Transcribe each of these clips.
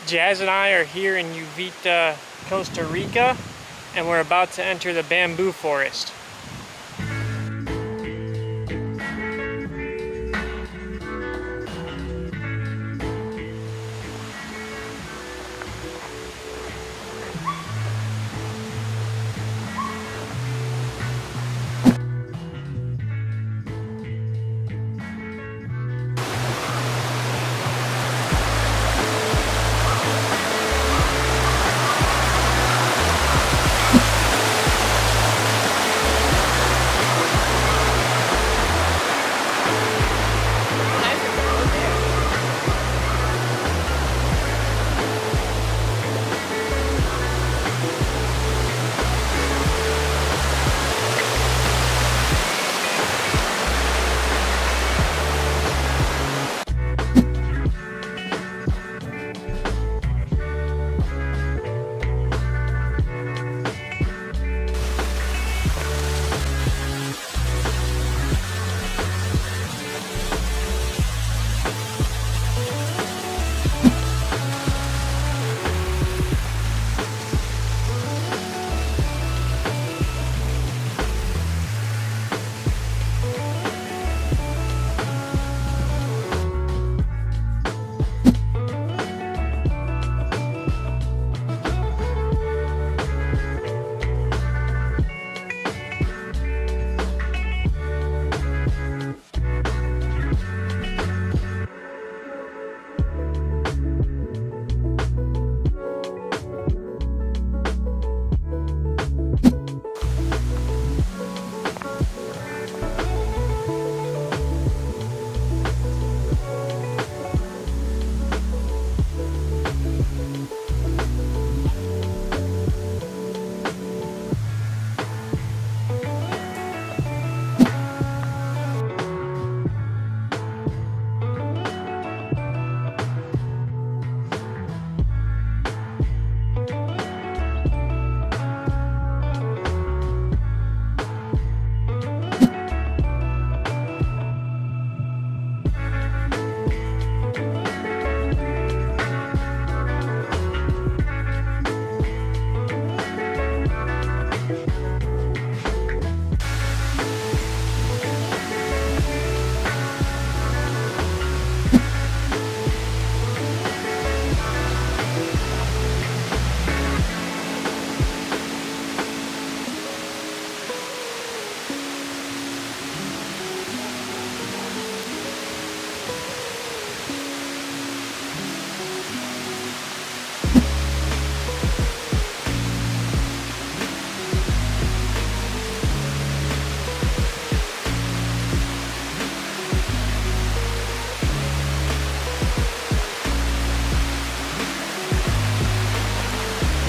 Jazz and I are here in Uvita, Costa Rica, and we're about to enter the bamboo forest.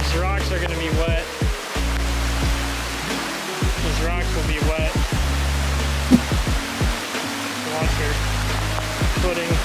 These rocks are going to be wet. These rocks will be wet. Watch your footing.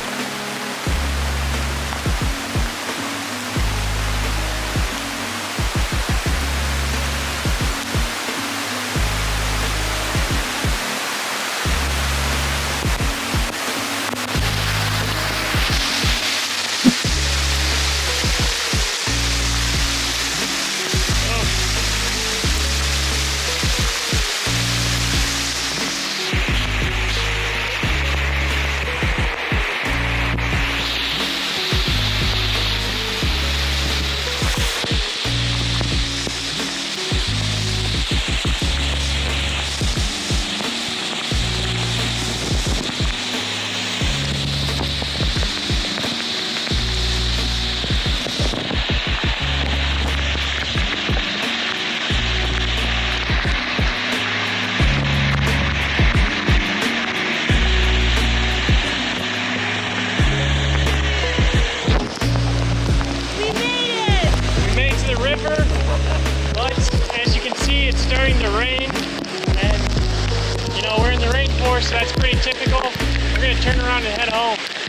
Starting to rain, and we're in the rainforest, so that's pretty typical. We're going to turn around and head home.